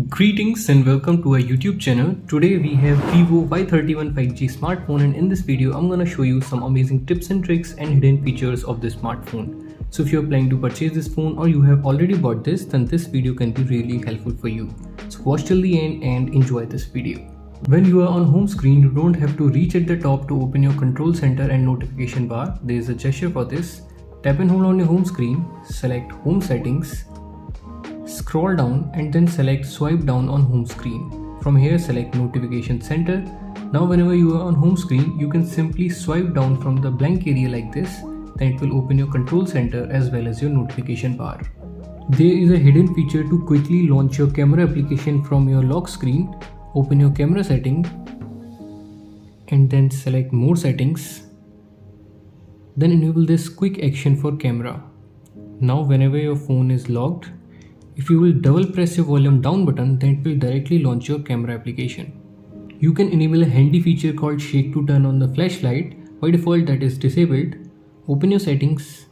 Greetings and welcome to our YouTube channel. Today we have Vivo Y31 5G smartphone, and in this video I'm gonna show you some amazing tips and tricks and hidden features of this smartphone. So if you're planning to purchase this phone or you have already bought this, then this video can be really helpful for you. So watch till the end and enjoy this video. When you are on home screen, you don't have to reach at the top to open your control center and notification bar. There is a gesture for this. Tap and hold on your home screen, select home settings, scroll down and then select swipe down on home screen. From here select notification center. Now whenever you are on home screen, you can simply swipe down from the blank area like this, then it will open your control center as well as your notification bar. There is a hidden feature to quickly launch your camera application from your lock screen. Open your camera setting and then select more settings. Then enable this quick action for camera. Now whenever your phone is locked, if you will double press your volume down button, then it will directly launch your camera application. You can enable a handy feature called shake to turn on the flashlight. By default that is disabled. Open your settings,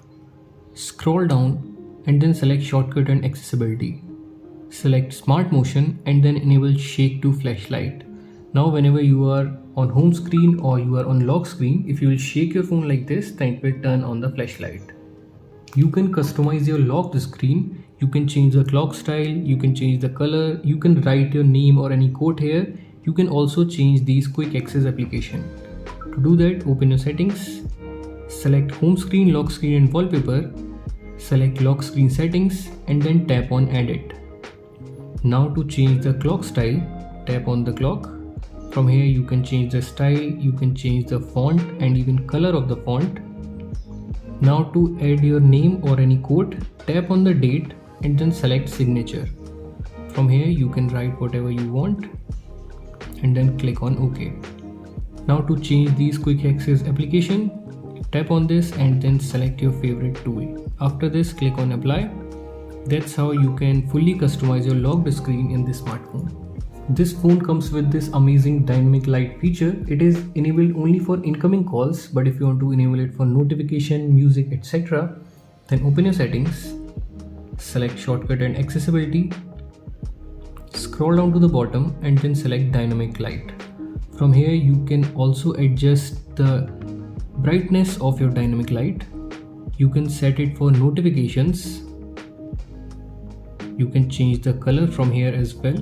scroll down and then select shortcut and accessibility. Select smart motion and then enable shake to flashlight. Now whenever you are on home screen or you are on lock screen, if you will shake your phone like this, then it will turn on the flashlight. You can customize your locked screen. You can change the clock style, you can change the color, you can write your name or any code here. You can also change these quick access application. To do that, open your settings, select home screen, lock screen and wallpaper, select lock screen settings and then tap on edit. Now to change the clock style, tap on the clock. From here you can change the style, you can change the font and even color of the font. Now to add your name or any code, tap on the date and then select signature. From here you can write whatever you want and then click on OK. Now to change these quick access application, tap on this and then select your favorite tool. After this click on apply. That's how you can fully customize your locked screen in this smartphone. This phone comes with this amazing dynamic light feature. It is enabled only for incoming calls, but if you want to enable it for notification, music, etc., then open your settings, select shortcut and accessibility, scroll down to the bottom and then select dynamic light. From here you can also adjust the brightness of your dynamic light. You can set it for notifications. You can change the color from here as well.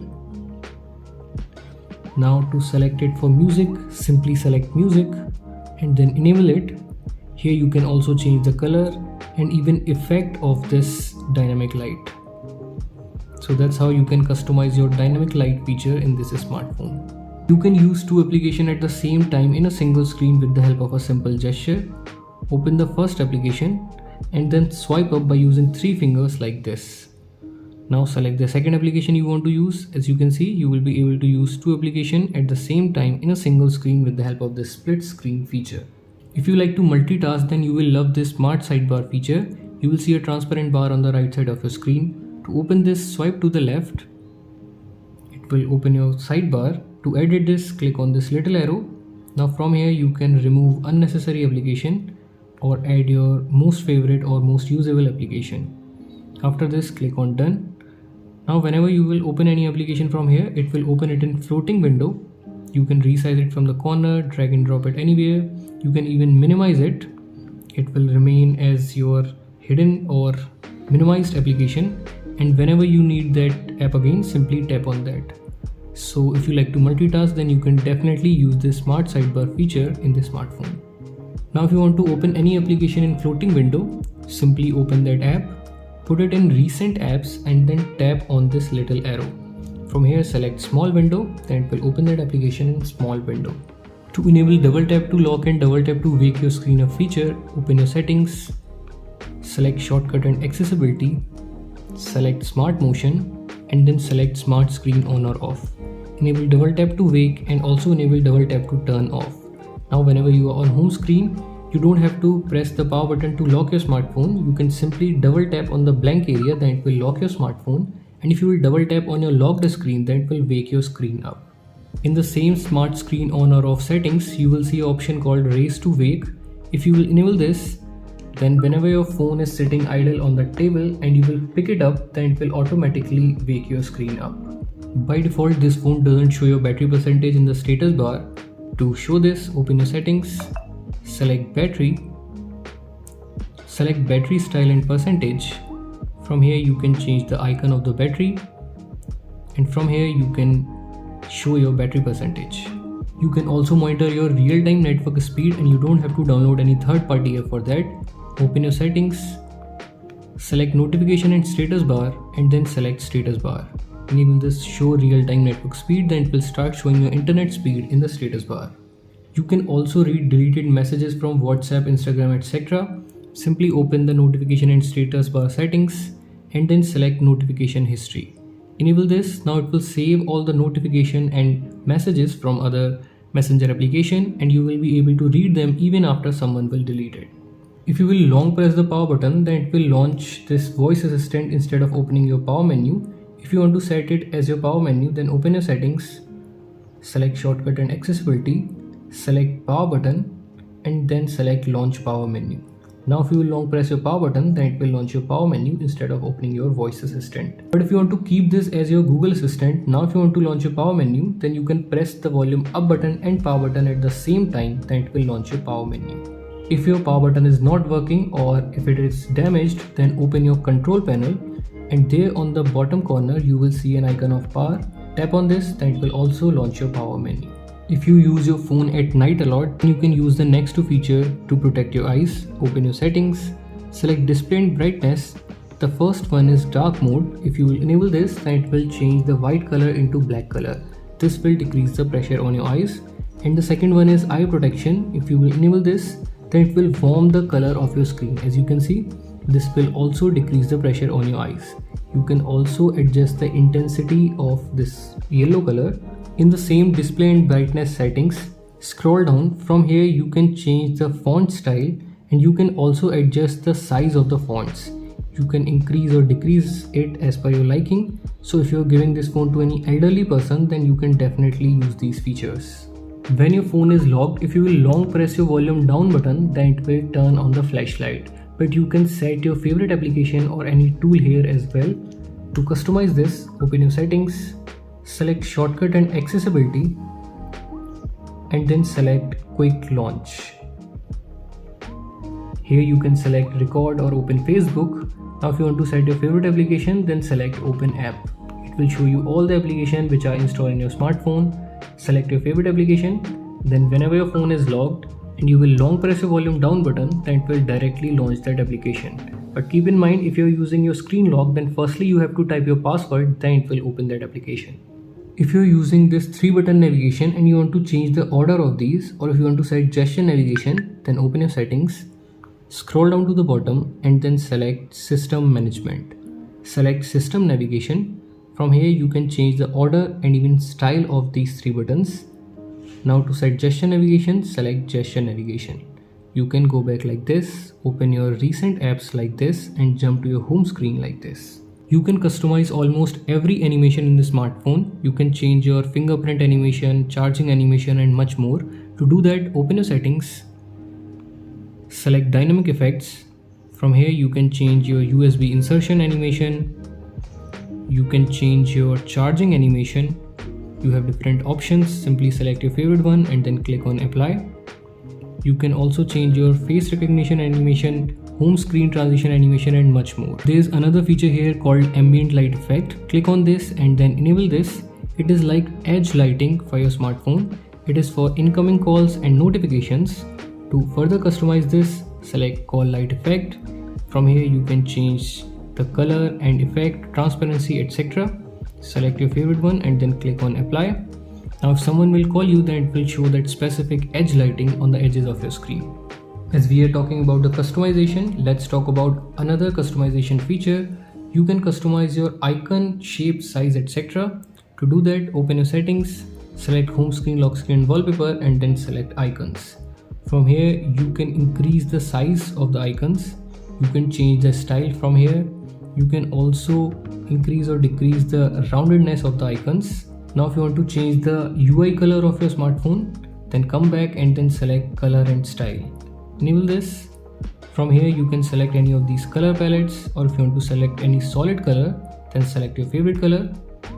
Now to select it for music, simply select music and then enable it. Here you can also change the color and even effect of this dynamic light. So that's how you can customize your dynamic light feature in this smartphone. You can use two applications at the same time in a single screen with the help of a simple gesture. Open the first application and then swipe up by using 3 fingers like this. Now select the second application you want to use. As you can see, you will be able to use two applications at the same time in a single screen with the help of this split screen feature. If you like to multitask, then you will love this smart sidebar feature. You will see a transparent bar on the right side of your screen. To open this, swipe to the left. It will open your sidebar. To edit this, click on this little arrow. Now from here you can remove unnecessary application or add your most favorite or most usable application. After this, click on done. Now whenever you will open any application from here, it will open it in floating window. You can resize it from the corner, drag and drop it anywhere. You can even minimize it. It will remain as your hidden or minimized application, and whenever you need that app again, simply tap on that. So if you like to multitask, then you can definitely use this smart sidebar feature in this smartphone. Now if you want to open any application in floating window, simply open that app, put it in recent apps and then tap on this little arrow. From here select small window, then it will open that application in small window. To enable double tap to lock and double tap to wake your screen up feature, open your settings, select shortcut and accessibility, select smart motion and then select smart screen on or off. Enable double tap to wake and also enable double tap to turn off. Now whenever you are on home screen, you don't have to press the power button to lock your smartphone. You can simply double tap on the blank area, then it will lock your smartphone, and if you will double tap on your locked screen, then it will wake your screen up. In the same smart screen on or off settings, you will see an option called raise to wake. If you will enable this, then whenever your phone is sitting idle on the table and you will pick it up, then it will automatically wake your screen up. By default, this phone doesn't show your battery percentage in the status bar. To show this, open your settings, select battery style and percentage. From here you can change the icon of the battery, and from here you can show your battery percentage. You can also monitor your real-time network speed, and you don't have to download any third-party app for that. Open your settings, select notification and status bar, and then select status bar. Enable this show real-time network speed, then it will start showing your internet speed in the status bar. You can also read deleted messages from WhatsApp, Instagram, etc. Simply open the notification and status bar settings and then select notification history. Enable this. Now it will save all the notification and messages from other messenger application, and you will be able to read them even after someone will delete it. If you will long press the power button, then it will launch this voice assistant instead of opening your power menu. If you want to set it as your power menu, then open your settings, select shortcut and accessibility, select power button, and then select launch power menu. Now if you will long press your power button, then it will launch your power menu instead of opening your voice assistant. But if you want to keep this as your Google Assistant, now if you want to launch your power menu, then you can press the volume up button and power button at the same time, then it will launch your power menu. If your power button is not working or if it is damaged, then open your control panel, and there on the bottom corner you will see an icon of power. Tap on this, then it will also launch your power menu. If you use your phone at night a lot, then you can use the next two features to protect your eyes. Open your settings, select display and brightness. The first one is dark mode. If you will enable this, then it will change the white color into black color. This will decrease the pressure on your eyes. And the second one is eye protection. If you will enable this, then it will warm the color of your screen. As you can see, this will also decrease the pressure on your eyes. You can also adjust the intensity of this yellow color. In the same display and brightness settings, scroll down. From here you can change the font style, and you can also adjust the size of the fonts. You can increase or decrease it as per your liking. So if you're giving this phone to any elderly person, then you can definitely use these features. When your phone is locked, if you will long press your volume down button, then it will turn on the flashlight. But you can set your favorite application or any tool here as well. To customize this, open your settings, select shortcut and accessibility, and then select quick launch. Here you can select record or open Facebook. Now if you want to set your favorite application, then select open app. It will show you all the applications which are installed in your smartphone. Select your favorite application, then whenever your phone is locked and you will long press your volume down button, then it will directly launch that application. But keep in mind, if you're using your screen lock, then firstly you have to type your password, then it will open that application. If you're using this 3-button navigation and you want to change the order of these, or if you want to set gesture navigation, then open your settings, scroll down to the bottom and then select system management. Select system navigation. From here you can change the order and even style of these 3 buttons. Now to set gesture navigation, select gesture navigation. You can go back like this, open your recent apps like this, and jump to your home screen like this. You can customize almost every animation in the smartphone. You can change your fingerprint animation, charging animation, and much more. To do that, open your settings, select dynamic effects. From here you can change your USB insertion animation. You can change your charging animation. You have different options. Simply select your favorite one and then click on apply. You can also change your face recognition animation, home screen transition animation, and much more. There is another feature here called ambient light effect. Click on this and then enable this. It is like edge lighting for your smartphone. It is for incoming calls and notifications. To further customize this, select call light effect. From here you can change the color and effect, transparency, etc. Select your favorite one and then click on apply. Now if someone will call you, then it will show that specific edge lighting on the edges of your screen. As we are talking about the customization, let's talk about another customization feature. You can customize your icon, shape, size, etc. To do that, open your settings, select home screen, lock screen, wallpaper, and then select icons. From here you can increase the size of the icons. You can change the style from here. You can also increase or decrease the roundedness of the icons. Now if you want to change the UI color of your smartphone, then come back and then select color and style. Enable this. From here you can select any of these color palettes, or if you want to select any solid color, then select your favorite color.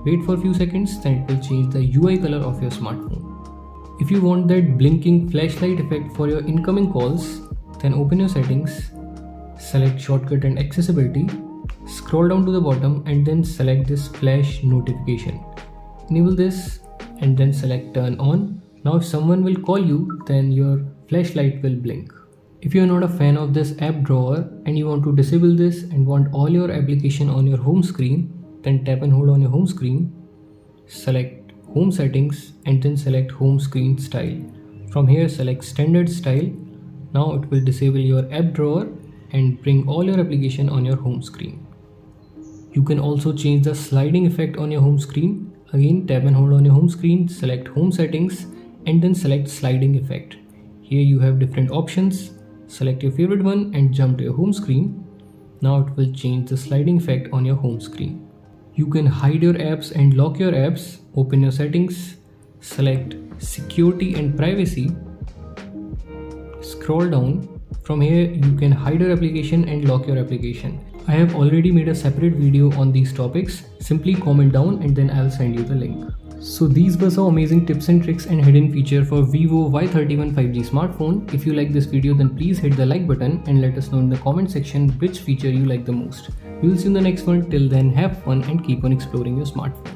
Wait for a few seconds, then it will change the UI color of your smartphone. If you want that blinking flashlight effect for your incoming calls, then open your settings, select shortcut and accessibility, scroll down to the bottom and then select this flash notification. Enable this and then select turn on. Now if someone will call you, then your flashlight will blink. If you are not a fan of this app drawer and you want to disable this and want all your application on your home screen, then tap and hold on your home screen, select home settings and then select home screen style. From here select standard style. Now it will disable your app drawer and bring all your application on your home screen. You can also change the sliding effect on your home screen. Again tap and hold on your home screen, select home settings and then select sliding effect. Here you have different options. Select your favorite one and jump to your home screen. Now it will change the sliding effect on your home screen. You can hide your apps and lock your apps. Open your settings, select security and privacy. Scroll down. From here you can hide your application and lock your application. I have already made a separate video on these topics. Simply comment down and then I'll send you the link. So these were some amazing tips and tricks and hidden feature for Vivo Y31 5G smartphone. If you like this video, then please hit the like button and let us know in the comment section which feature you like the most. We will see you in the next one. Till then, have fun and keep on exploring your smartphone.